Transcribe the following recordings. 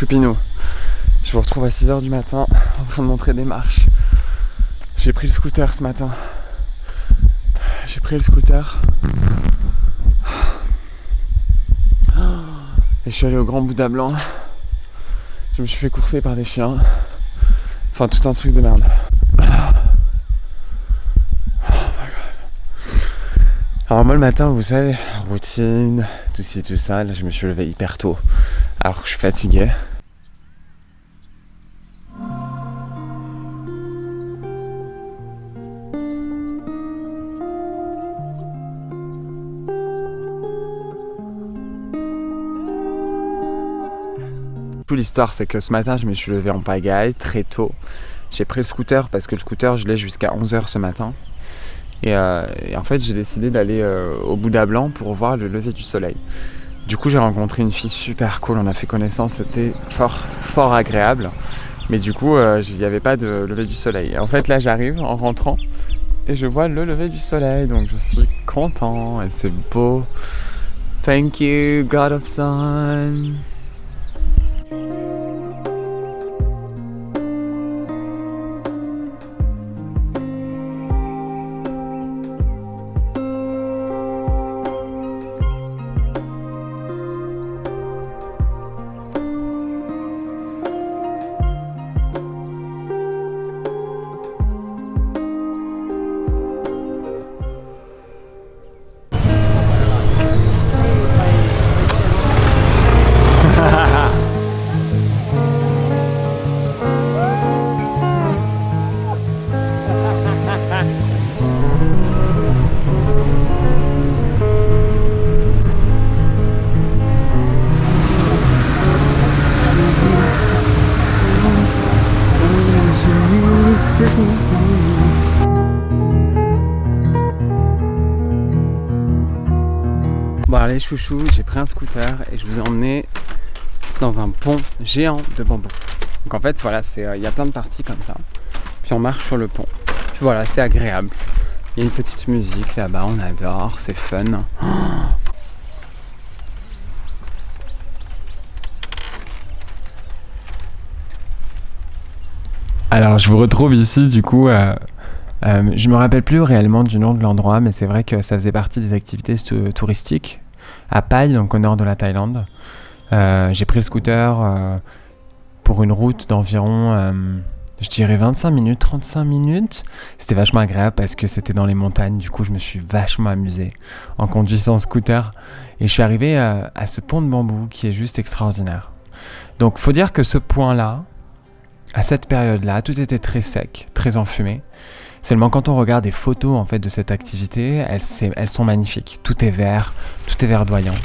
choupinou. Je vous retrouve à 6 h du matin en train de montrer des marches. J'ai pris le scooter ce matin. J'ai pris le scooter. Et je suis allé au Grand Bouddha Blanc. Je me suis fait courser par des chiens. Enfin tout un truc de merde. Alors moi le matin, vous savez, routine, tout ci, tout ça, là je me suis levé hyper tôt, alors que je suis fatigué. Toute l'histoire c'est que ce matin je me suis levé en pagaille, très tôt. J'ai pris le scooter parce que le scooter je l'ai jusqu'à 11 h ce matin. Et en fait j'ai décidé d'aller au Bouddha Blanc pour voir le lever du soleil. Du coup j'ai rencontré une fille super cool, on a fait connaissance, c'était fort agréable. Mais du coup il n'y avait pas de lever du soleil. Et en fait là j'arrive en rentrant et je vois le lever du soleil, donc je suis content et c'est beau. Thank you God of Sun. Bon allez chouchou, j'ai pris un scooter et je vous ai emmené dans un pont géant de bambou. Donc en fait voilà, il y a plein de parties comme ça. Puis on marche sur le pont. Puis voilà, c'est agréable. Il y a une petite musique là-bas, on adore, c'est fun. Alors je vous retrouve ici du coup, je me rappelle plus réellement du nom de l'endroit, mais c'est vrai que ça faisait partie des activités touristiques à Pai, donc au nord de la Thaïlande. J'ai pris le scooter pour une route d'environ, je dirais 25 minutes, 35 minutes. C'était vachement agréable parce que c'était dans les montagnes, du coup je me suis vachement amusé en conduisant le scooter. Et je suis arrivé à ce pont de bambou qui est juste extraordinaire. Donc faut dire que ce point-là, à cette période-là, tout était très sec, très enfumé. Seulement quand on regarde des photos en fait de cette activité, elles sont magnifiques. Tout est vert, tout est verdoyant.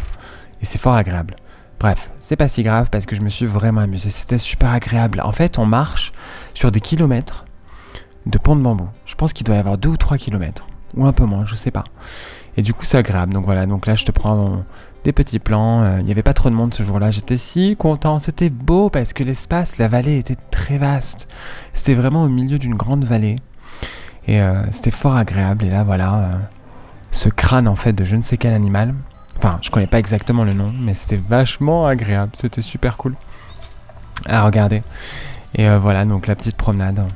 Et c'est fort agréable. Bref, c'est pas si grave parce que je me suis vraiment amusé. C'était super agréable. En fait, on marche sur des kilomètres de pont de bambou. Je pense qu'il doit y avoir 2 ou 3 kilomètres. Ou un peu moins, je sais pas. Et du coup, c'est agréable. Donc voilà, donc là, je te prends des petits plans. Il n'y avait pas trop de monde ce jour-là. J'étais si content. C'était beau parce que l'espace, la vallée était très vaste. C'était vraiment au milieu d'une grande vallée. Et c'était fort agréable. Et là, voilà, ce crâne en fait de je ne sais quel animal. Enfin, je connais pas exactement le nom, mais c'était vachement agréable. C'était super cool à regarder. Et voilà, donc la petite promenade.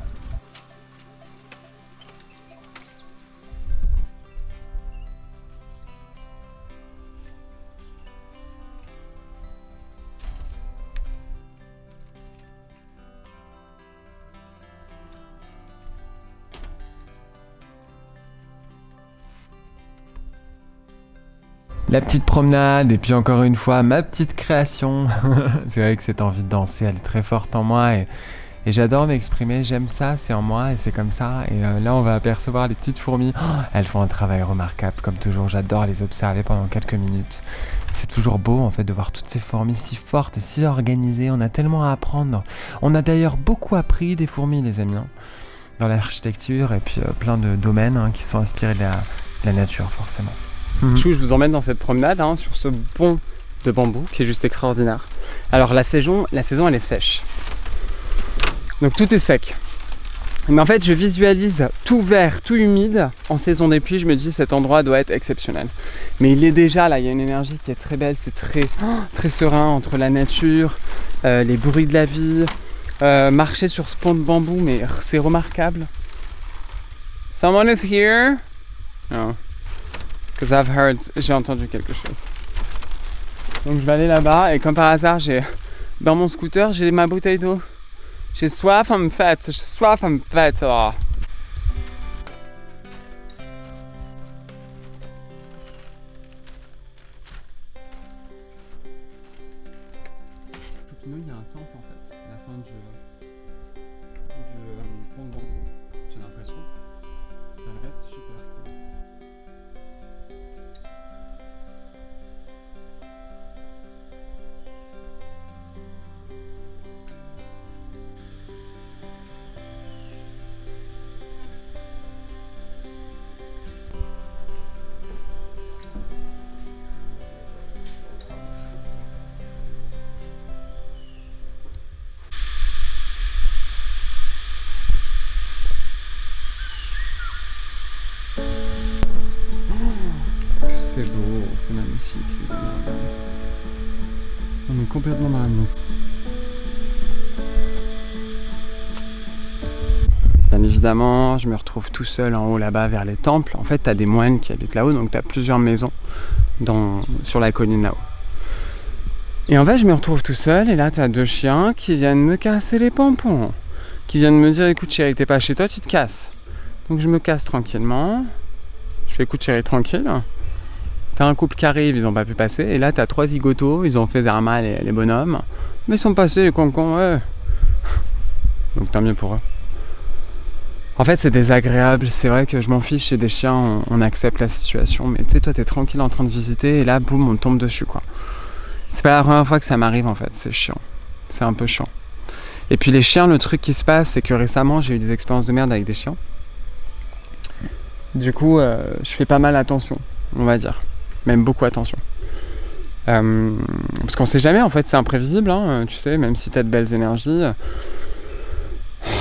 La petite promenade, et puis encore une fois, ma petite création. C'est vrai que cette envie de danser, elle est très forte en moi, et j'adore m'exprimer, j'aime ça, c'est en moi, et c'est comme ça. Et là, on va apercevoir les petites fourmis. Oh, elles font un travail remarquable, comme toujours, j'adore les observer pendant quelques minutes. C'est toujours beau, en fait, de voir toutes ces fourmis si fortes et si organisées. On a tellement à apprendre. On a d'ailleurs beaucoup appris des fourmis, les amis, hein, dans l'architecture, et puis plein de domaines qui sont inspirés de la nature, forcément. Je vous emmène dans cette promenade sur ce pont de bambou qui est juste extraordinaire. Alors la saison elle est sèche. Donc tout est sec. Mais en fait, je visualise tout vert, tout humide. En saison des pluies, je me dis cet endroit doit être exceptionnel. Mais il est déjà là, il y a une énergie qui est très belle, c'est très serein entre la nature, les bruits de la vie, marcher sur ce pont de bambou, mais c'est remarquable. Someone is here? No. Because I've heard, j'ai entendu quelque chose. Donc je vais aller là-bas et comme par hasard, dans mon scooter, j'ai ma bouteille d'eau. J'ai soif, en fait. J'ai soif, en fait. Oh. Choupinot, il y a un temple en fait, à la fin du pont de bambou. J'ai l'impression. Ça va être super cool. C'est beau, c'est magnifique. Les amis, regardez. On est complètement dans la montagne. Bien évidemment, je me retrouve tout seul en haut là-bas vers les temples. En fait, tu as des moines qui habitent là-haut, donc tu as plusieurs maisons sur la colline là-haut. Et en fait, je me retrouve tout seul et là, tu as 2 chiens qui viennent me casser les pompons. Qui viennent me dire, écoute chérie, t'es pas chez toi, tu te casses. Donc je me casse tranquillement. Je fais écoute chérie, tranquille. T'as un couple qui arrive, ils ont pas pu passer. Et là, t'as 3 zigotos, ils ont fait mal les bonhommes. Mais ils sont passés, les concons, ouais. Donc tant mieux pour eux. En fait, c'est désagréable. C'est vrai que je m'en fiche chez des chiens, on accepte la situation. Mais tu sais, toi, t'es tranquille en train de visiter et là, boum, on tombe dessus, quoi. C'est pas la première fois que ça m'arrive, en fait. C'est chiant. C'est un peu chiant. Et puis les chiens, le truc qui se passe, c'est que récemment, j'ai eu des expériences de merde avec des chiens. Du coup, je fais pas mal attention, on va dire. Même beaucoup attention. Parce qu'on sait jamais, en fait, c'est imprévisible, hein, tu sais, même si t'as de belles énergies.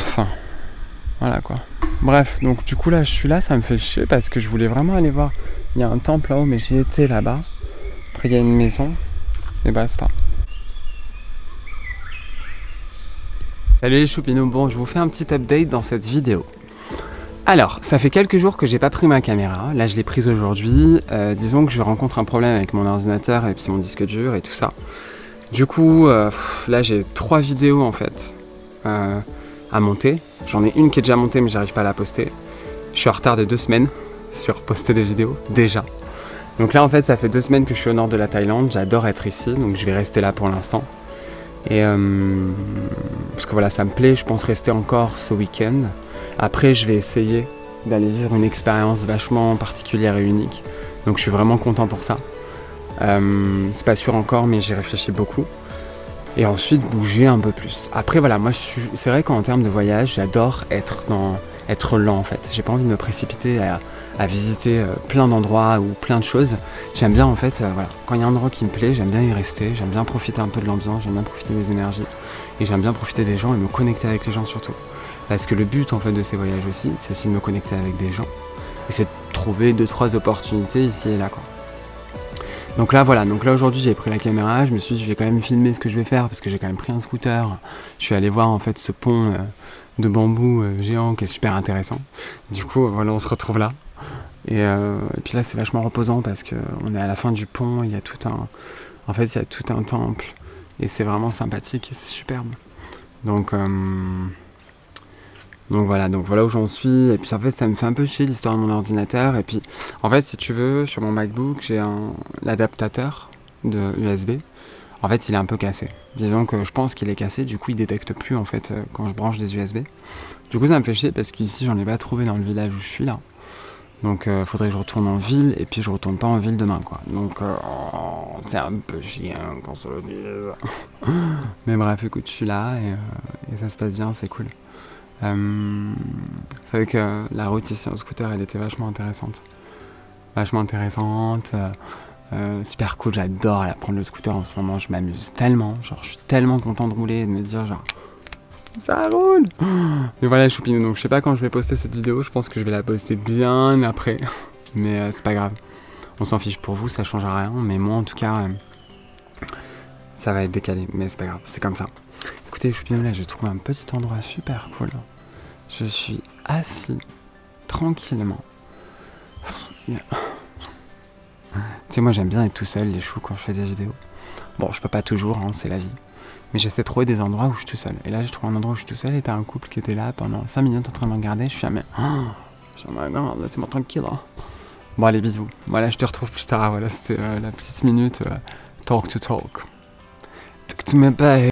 Enfin, voilà quoi. Bref, donc du coup là, je suis là, ça me fait chier parce que je voulais vraiment aller voir. Il y a un temple là-haut, mais j'y étais là-bas. Après, il y a une maison, et basta. Salut les choupinous, bon, je vous fais un petit update dans cette vidéo. Alors, ça fait quelques jours que j'ai pas pris ma caméra, là je l'ai prise aujourd'hui, disons que je rencontre un problème avec mon ordinateur et puis mon disque dur et tout ça. Du coup, là j'ai 3 vidéos en fait à monter, j'en ai une qui est déjà montée mais j'arrive pas à la poster. Je suis en retard de 2 semaines sur poster des vidéos, déjà. Donc là en fait ça fait 2 semaines que je suis au nord de la Thaïlande, j'adore être ici, donc je vais rester là pour l'instant. Et parce que voilà, ça me plaît, je pense rester encore ce week-end. Après, je vais essayer d'aller vivre une expérience vachement particulière et unique. Donc je suis vraiment content pour ça. C'est pas sûr encore, mais j'y réfléchis beaucoup. Et ensuite, bouger un peu plus. Après, voilà, moi, c'est vrai qu'en termes de voyage, j'adore être lent en fait. J'ai pas envie de me précipiter à visiter plein d'endroits ou plein de choses. J'aime bien en fait, voilà, quand il y a un endroit qui me plaît, j'aime bien y rester, j'aime bien profiter un peu de l'ambiance, j'aime bien profiter des énergies et j'aime bien profiter des gens et me connecter avec les gens surtout. Parce que le but en fait de ces voyages aussi, c'est aussi de me connecter avec des gens et c'est de trouver 2-3 opportunités ici et là quoi. Donc là voilà, donc là aujourd'hui j'ai pris la caméra, je me suis dit je vais quand même filmer ce que je vais faire parce que j'ai quand même pris un scooter. Je suis allé voir en fait ce pont de bambou géant qui est super intéressant. Du coup voilà, on se retrouve là. Et puis là c'est vachement reposant parce qu'on est à la fin du pont, il y a tout un temple et c'est vraiment sympathique et c'est superbe. Donc voilà où j'en suis. Et puis en fait ça me fait un peu chier l'histoire de mon ordinateur. Et puis en fait si tu veux, sur mon MacBook j'ai l'adaptateur de USB. En fait il est un peu cassé. Disons que je pense qu'il est cassé, du coup il détecte plus en fait quand je branche des USB. Du coup ça me fait chier parce qu'ici j'en ai pas trouvé dans le village où je suis là. Donc faudrait que je retourne en ville et puis je retourne pas en ville demain quoi. Donc c'est un peu chiant qu'on se le dise. Mais bref écoute je suis là et ça se passe bien, c'est cool. C'est vrai que la route ici en scooter elle était vachement intéressante. Super cool, j'adore prendre le scooter en ce moment, je m'amuse tellement, genre je suis tellement content de rouler et de me dire genre Ça roule. Mais voilà les choupinous, donc je sais pas quand je vais poster cette vidéo, je pense que je vais la poster bien après. Mais c'est pas grave. On s'en fiche pour vous, ça change à rien, mais moi en tout cas, ça va être décalé, mais c'est pas grave, c'est comme ça. Écoutez les choupinous, là j'ai trouvé un petit endroit super cool. Je suis assis tranquillement. Tu sais, moi j'aime bien être tout seul les choux quand je fais des vidéos. Bon, je peux pas toujours, hein, c'est la vie. Mais j'essaie de trouver des endroits où je suis tout seul. Et là, j'ai trouvé un endroit où je suis tout seul et t'as un couple qui était là pendant 5 minutes en train de me regarder. Je suis ah, mais. Oh, non, laissez-moi tranquille. Hein. Bon, allez, bisous. Voilà, je te retrouve plus tard. Voilà, c'était la petite minute talk to talk. Talk to me, bye.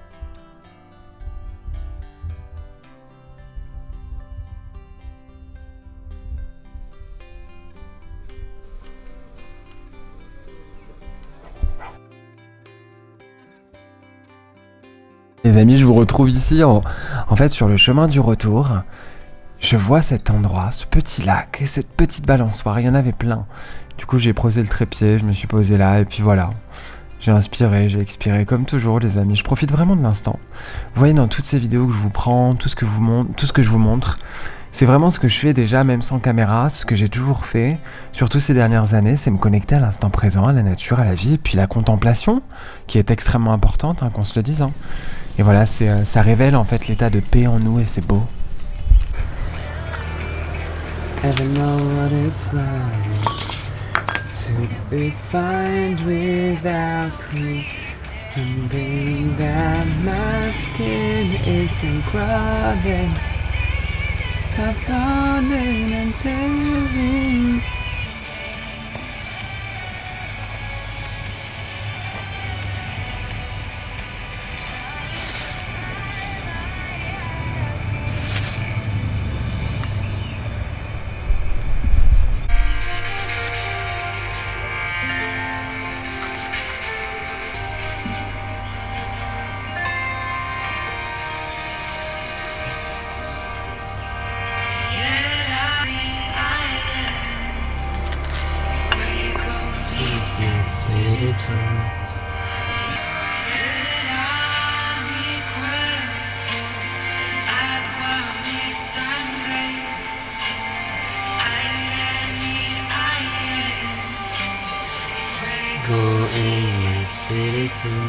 Les amis, je vous retrouve ici en fait sur le chemin du retour. Je vois cet endroit, ce petit lac et cette petite balançoire, il y en avait plein. Du coup, j'ai posé le trépied, je me suis posé là et puis voilà. J'ai inspiré, j'ai expiré comme toujours les amis, je profite vraiment de l'instant. Vous voyez dans toutes ces vidéos que je vous prends, tout ce que je vous montre, c'est vraiment ce que je fais déjà même sans caméra, ce que j'ai toujours fait, surtout ces dernières années, c'est me connecter à l'instant présent, à la nature, à la vie, et puis la contemplation, qui est extrêmement importante, hein, qu'on se le dise. Hein. Et voilà, ça révèle en fait l'état de paix en nous et c'est beau. Ever know what it's like to be fine without pretending that my skin isn't crawling, tough running and tearing. Go in my city too.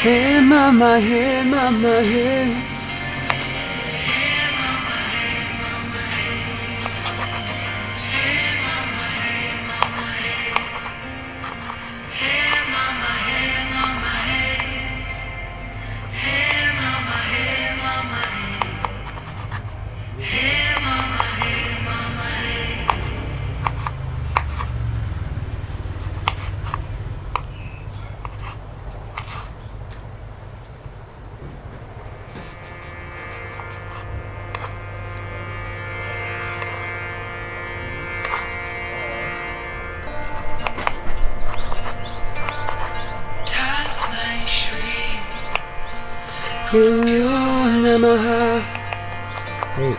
Hey mama, hey mama, hey. Kunyo Namaha. Hey.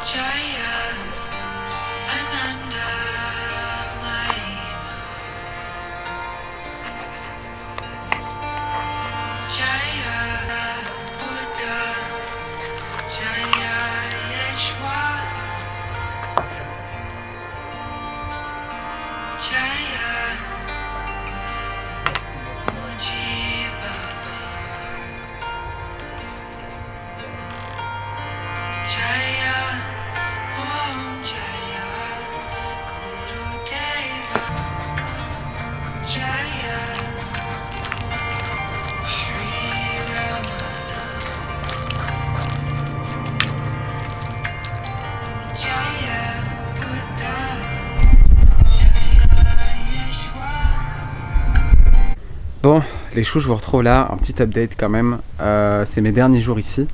Jaya Ananda Mahima. Jaya Buddha. Jaya Yeshua. Jaya Bon, les choux, je vous retrouve là, un petit update quand même. C'est mes derniers jours ici.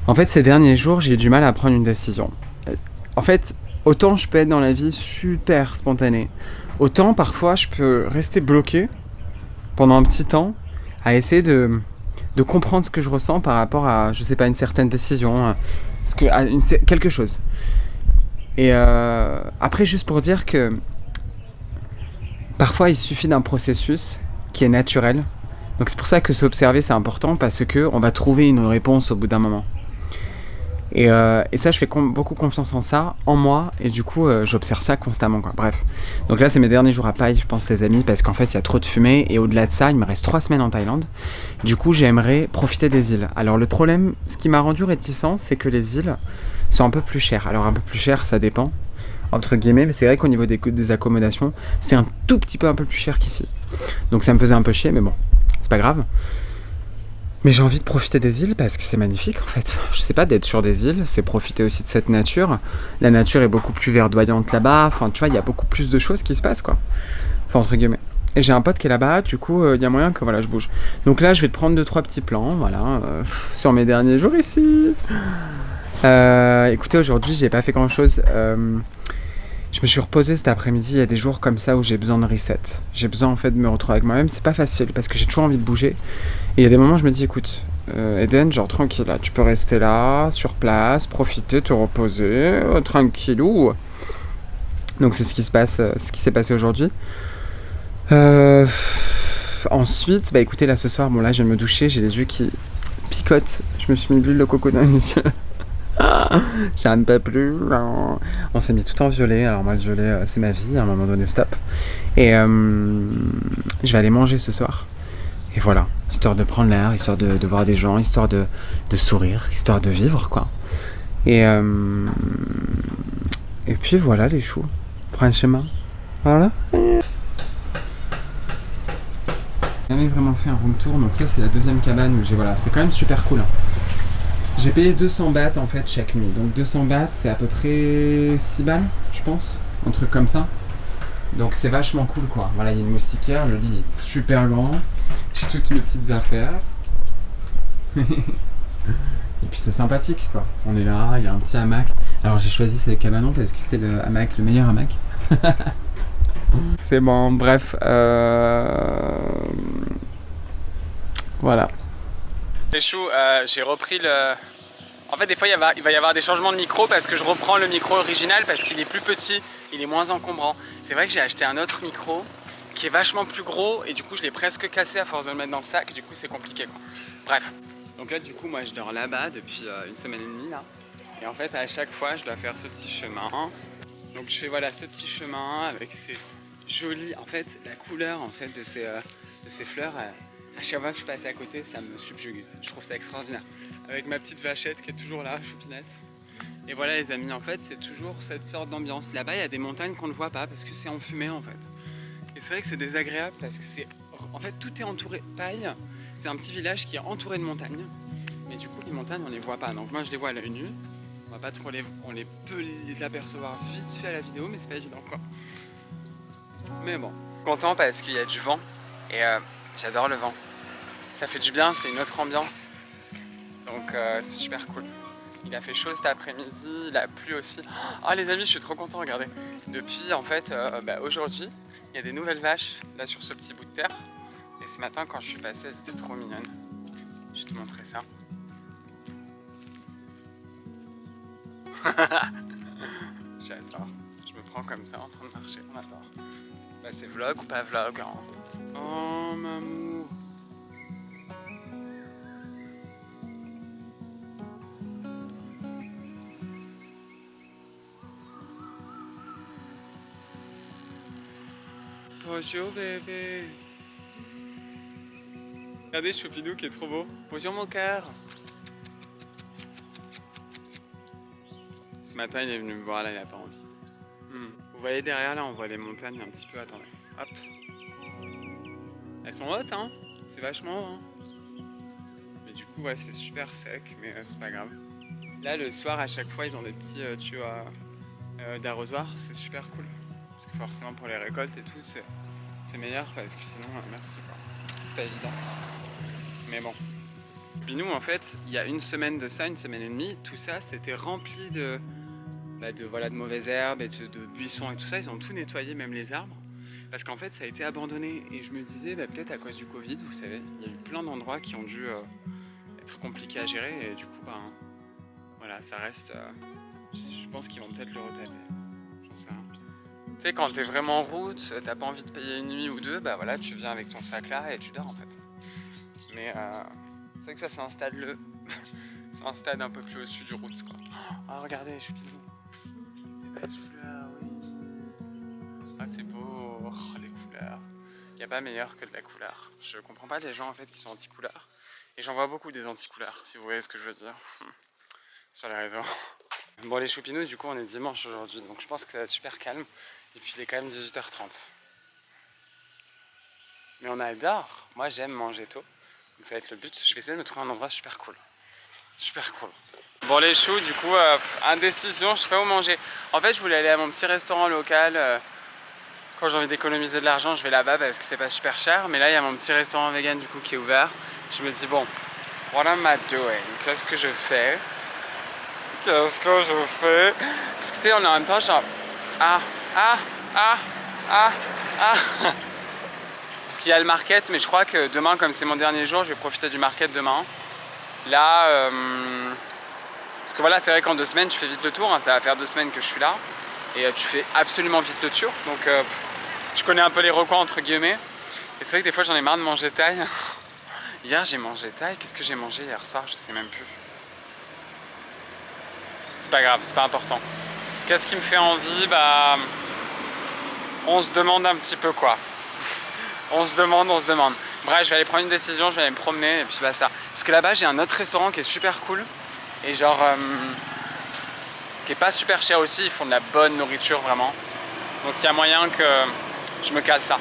En fait, ces derniers jours, j'ai eu du mal à prendre une décision. En fait, autant je peux être dans la vie super spontanée, autant parfois je peux rester bloqué pendant un petit temps à essayer de comprendre ce que je ressens par rapport à, je sais pas, une certaine décision, quelque chose. Et après, juste pour dire que parfois il suffit d'un processus qui est naturel. Donc c'est pour ça que s'observer c'est important parce que on va trouver une réponse au bout d'un moment. Et ça, je fais beaucoup confiance en ça, en moi, et du coup, j'observe ça constamment, quoi. Bref. Donc là, c'est mes derniers jours à Paille, je pense, les amis, parce qu'en fait, il y a trop de fumée, et au-delà de ça, il me reste 3 semaines en Thaïlande. Du coup, j'aimerais profiter des îles. Alors, le problème, ce qui m'a rendu réticent, c'est que les îles sont un peu plus chères. Alors, un peu plus chères, ça dépend, entre guillemets, mais c'est vrai qu'au niveau des accommodations, c'est un tout petit peu un peu plus cher qu'ici. Donc, ça me faisait un peu chier, mais bon, c'est pas grave. Mais j'ai envie de profiter des îles parce que c'est magnifique en fait. Je sais pas, d'être sur des îles, c'est profiter aussi de cette nature. La nature est beaucoup plus verdoyante là-bas. Enfin, tu vois, il y a beaucoup plus de choses qui se passent quoi. Enfin, entre guillemets. Et j'ai un pote qui est là-bas, du coup, il y a moyen que voilà, je bouge. Donc là, je vais te prendre 2-3 petits plans, voilà, sur mes derniers jours ici. Écoutez, aujourd'hui, j'ai pas fait grand-chose. Je me suis reposé cet après-midi. Il y a des jours comme ça où j'ai besoin de reset. J'ai besoin en fait de me retrouver avec moi-même. C'est pas facile parce que j'ai toujours envie de bouger. Et il y a des moments où je me dis, écoute, Eden, genre tranquille, là, tu peux rester là, sur place, profiter, te reposer, tranquillou. Donc c'est ce qui se passe, ce qui s'est passé aujourd'hui. Ensuite, bah écoutez, là ce soir, bon là, je viens de me doucher, j'ai les yeux qui picotent. Je me suis mis de l'huile de coco dans les yeux. J'en peux plus. On s'est mis tout en violet. Alors moi le violet c'est ma vie. À un moment donné stop. Et je vais aller manger ce soir. Et voilà, histoire de prendre l'air, histoire de voir des gens, histoire de sourire, histoire de vivre quoi. Et puis voilà les choux. Franchement. Voilà. J'ai jamais vraiment fait un room tour. Donc ça c'est la deuxième cabane où j'ai voilà. C'est quand même super cool. Hein. J'ai payé 200 bahts en fait chaque nuit. Donc 200 bahts c'est à peu près 6 balles je pense. Un truc comme ça. Donc c'est vachement cool quoi. Voilà, il y a une moustiquaire, le lit est super grand. J'ai toutes mes petites affaires. Et puis c'est sympathique quoi. On est là, il y a un petit hamac. Alors j'ai choisi ce cabanon parce que c'était le hamac, le meilleur hamac. C'est bon, bref. Voilà. Les choux, j'ai repris le... En fait des fois il va y avoir des changements de micro parce que je reprends le micro original parce qu'il est plus petit, il est moins encombrant. C'est vrai que j'ai acheté un autre micro qui est vachement plus gros et du coup je l'ai presque cassé à force de le mettre dans le sac, du coup c'est compliqué quoi. Bref, donc là du coup moi je dors là-bas depuis une semaine et demie là. Et en fait à chaque fois je dois faire ce petit chemin. Donc je fais voilà ce petit chemin avec ces jolies, en fait la couleur en fait de ces fleurs. À chaque fois que je passe à côté, ça me subjugue. Je trouve ça extraordinaire. Avec ma petite vachette qui est toujours là, choupinette. Et voilà les amis, en fait, c'est toujours cette sorte d'ambiance. Là-bas, il y a des montagnes qu'on ne voit pas parce que c'est enfumé en fait. Et c'est vrai que c'est désagréable parce que c'est... En fait, tout est entouré. Paille, c'est un petit village qui est entouré de montagnes. Mais du coup, les montagnes, on les voit pas. Donc moi, je les vois à l'œil nu. On va pas trop on peut les apercevoir vite fait à la vidéo, mais c'est pas évident quoi. Mais bon, content parce qu'il y a du vent. Et j'adore le vent. Ça fait du bien, c'est une autre ambiance. Donc c'est super cool. Il a fait chaud cet après-midi, il a plu aussi. Oh les amis, je suis trop content, regardez. Depuis en fait, aujourd'hui, il y a des nouvelles vaches là sur ce petit bout de terre. Et ce matin quand je suis passé, elles étaient trop mignonnes. Je vais te montrer ça. J'adore. Je me prends comme ça en train de marcher, on adore. Bah c'est vlog ou pas vlog hein. Oh maman. Bonjour bébé. Regardez Choupidou qui est trop beau. Bonjour mon cœur. Ce matin il est venu me voir là, il a pas envie. Vous voyez derrière là, on voit les montagnes un petit peu, attendez. Hop. Elles sont hautes hein. C'est vachement haut hein. Mais du coup ouais c'est super sec mais c'est pas grave. Là le soir à chaque fois ils ont des petits tuyaux d'arrosoir, c'est super cool. Parce que forcément pour les récoltes et tout c'est meilleur parce que sinon merci quoi. c'est pas évident. Mais bon. Puis nous, en fait, il y a une semaine de ça, une semaine et demie, tout ça, c'était rempli de mauvaises herbes et de buissons et tout ça. Ils ont tout nettoyé, même les arbres. Parce qu'en fait, ça a été abandonné. Et je me disais, peut-être à cause du Covid, vous savez, il y a eu plein d'endroits qui ont dû être compliqués à gérer. Et du coup, voilà, ça reste... je pense qu'ils vont peut-être le retaper. J'en sais rien. Tu sais, quand t'es vraiment en route, t'as pas envie de payer une nuit ou deux, voilà, tu viens avec ton sac là et tu dors en fait. Mais c'est vrai que ça, c'est un stade c'est un stade un peu plus au-dessus du route, quoi. Oh, regardez, je suis pile. Les belles fleurs, oui. Ah, c'est beau. Oh, les couleurs. Il n'y a pas meilleur que de la couleur. Je comprends pas les gens en fait qui sont anti-couleurs. Et j'en vois beaucoup des anti-couleurs, si vous voyez ce que je veux dire. Sur les réseaux. Bon, les choupinous, du coup, on est dimanche aujourd'hui, donc je pense que ça va être super calme. Et puis il est quand même 18h30. Mais on adore. Moi, j'aime manger tôt. Donc ça va être le but. Je vais essayer de me trouver un endroit super cool. Super cool. Bon, les choux, du coup, indécision, je sais pas où manger. En fait, je voulais aller à mon petit restaurant local. Quand j'ai envie d'économiser de l'argent, je vais là-bas parce que c'est pas super cher. Mais là, il y a mon petit restaurant vegan du coup qui est ouvert. Je me dis, bon, what am I doing? Qu'est-ce que je fais? Qu'est-ce que je fais? Parce que tu sais, on est en même temps genre, parce qu'il y a le market, mais je crois que demain, comme c'est mon dernier jour, je vais profiter du market demain. Là, parce que voilà, c'est vrai qu'en 2 semaines, tu fais vite le tour, hein, ça va faire 2 semaines que je suis là. Et tu fais absolument vite le tour, donc je connais un peu les recoins entre guillemets. Et c'est vrai que des fois, j'en ai marre de manger thaï. Hier, j'ai mangé thaï. Qu'est-ce que j'ai mangé hier soir? Je sais même plus. C'est pas grave, c'est pas important. Qu'est-ce qui me fait envie? On se demande un petit peu quoi. On se demande. Bref, je vais aller prendre une décision, je vais aller me promener et puis ça. Parce que là-bas, j'ai un autre restaurant qui est super cool. Et genre, qui est pas super cher aussi, ils font de la bonne nourriture vraiment. Donc il y a moyen que je me cale ça.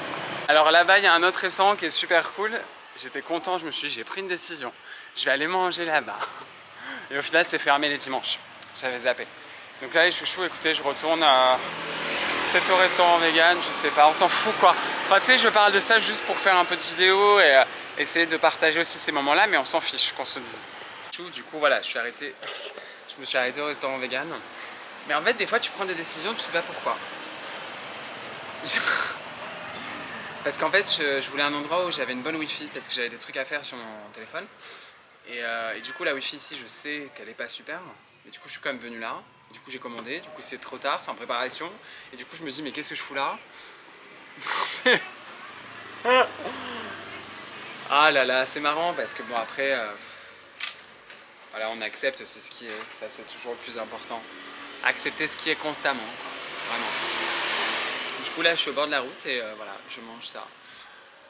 Alors là-bas, il y a un autre restaurant qui est super cool. J'étais content, je me suis dit, j'ai pris une décision. Je vais aller manger là-bas. Et au final, c'est fermé les dimanches. J'avais zappé. Donc là, les chouchous, écoutez, je retourne peut-être au restaurant vegan, je sais pas, on s'en fout quoi. Enfin, tu sais, je parle de ça juste pour faire un peu de vidéo et essayer de partager aussi ces moments-là, mais on s'en fiche qu'on se dise. Du coup, voilà, je me suis arrêté au restaurant vegan. Mais en fait, des fois, tu prends des décisions, tu sais pas pourquoi. Parce qu'en fait, je voulais un endroit où j'avais une bonne wifi, parce que j'avais des trucs à faire sur mon téléphone. Et du coup, la wifi ici, je sais qu'elle est pas super. Mais du coup, je suis quand même venu là. Du coup, j'ai commandé. Du coup, c'est trop tard, c'est en préparation. Et du coup, je me dis, mais qu'est-ce que je fous là? Ah là là, c'est marrant parce que bon, après, voilà, on accepte, c'est ce qui est. Ça, c'est toujours le plus important. Accepter ce qui est constamment, quoi. Vraiment. Du coup, là, je suis au bord de la route et voilà, je mange ça.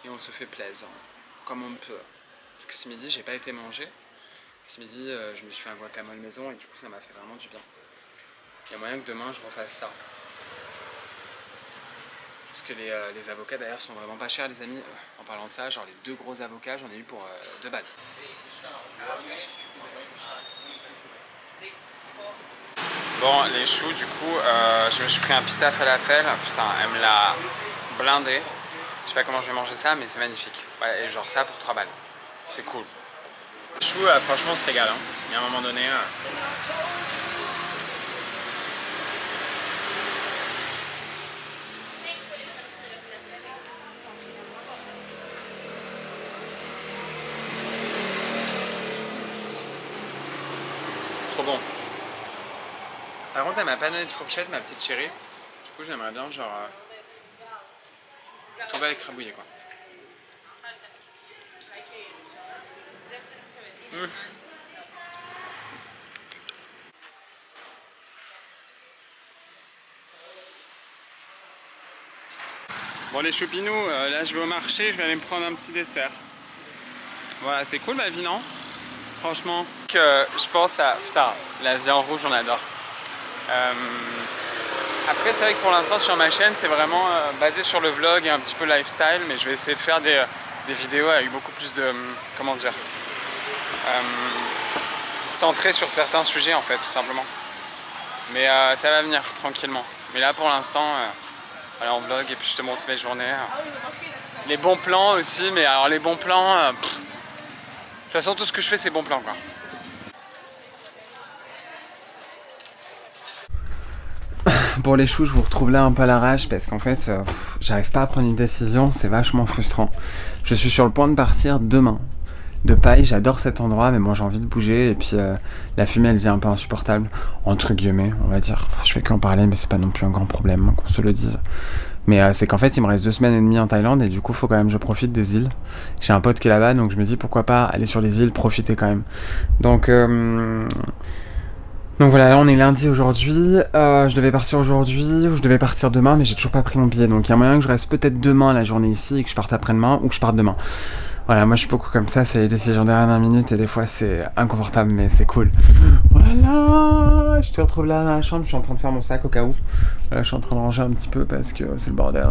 Et on se fait plaisir, comme on peut. Parce que ce midi, j'ai pas été manger. Ce midi, je me suis fait un guacamole maison et du coup, ça m'a fait vraiment du bien. Il y a moyen que demain, je refasse ça. Parce que les avocats, d'ailleurs, sont vraiment pas chers, les amis. En parlant de ça, genre les 2 gros avocats, j'en ai eu pour 2 balles. Bon, les choux, du coup, je me suis pris un pita falafel. Putain, elle me l'a blindé. Je sais pas comment je vais manger ça, mais c'est magnifique. Ouais, et genre ça pour 3 balles. C'est cool. Les choux, franchement, c'est égal. Hein. Il y a un moment donné... Trop bon. Par contre, elle m'a pas donné de fourchette, ma petite chérie. Du coup, j'aimerais bien, genre... tout va écrabouiller, quoi. Bon, les choupinous, là je vais au marché, je vais aller me prendre un petit dessert. Voilà, c'est cool ma vie, non? Franchement, que je pense à... Putain, la viande rouge, on adore. Après, c'est vrai que pour l'instant sur ma chaîne, c'est vraiment basé sur le vlog et un petit peu lifestyle, mais je vais essayer de faire des vidéos avec beaucoup plus de... comment dire, centré sur certains sujets en fait, tout simplement. Mais ça va venir tranquillement. Mais là pour l'instant, Voilà, en vlog et puis je te montre mes journées. Les bons plans aussi, mais alors les bons plans... de toute façon, tout ce que je fais, c'est bons plans, quoi. Pour les choux, je vous retrouve là un peu à l'arrache parce qu'en fait, j'arrive pas à prendre une décision, c'est vachement frustrant. Je suis sur le point de partir demain de Paille, j'adore cet endroit, mais moi j'ai envie de bouger et puis la fumée elle devient un peu insupportable, entre guillemets, on va dire. Je fais qu'en parler, mais c'est pas non plus un grand problème, hein, qu'on se le dise. Mais c'est qu'en fait, il me reste 2 semaines et demie en Thaïlande et du coup, faut quand même que je profite des îles. J'ai un pote qui est là-bas, donc je me dis pourquoi pas aller sur les îles, profiter quand même. Donc voilà, là on est lundi aujourd'hui, je devais partir aujourd'hui ou je devais partir demain mais j'ai toujours pas pris mon billet, donc il y a moyen que je reste peut-être demain la journée ici et que je parte après-demain ou que je parte demain. Voilà, moi je suis beaucoup comme ça, c'est les décisions dernière minute et des fois c'est inconfortable mais c'est cool. Voilà, je te retrouve là dans la chambre, je suis en train de faire mon sac au cas où. Là je suis en train de ranger un petit peu parce que c'est le bordel.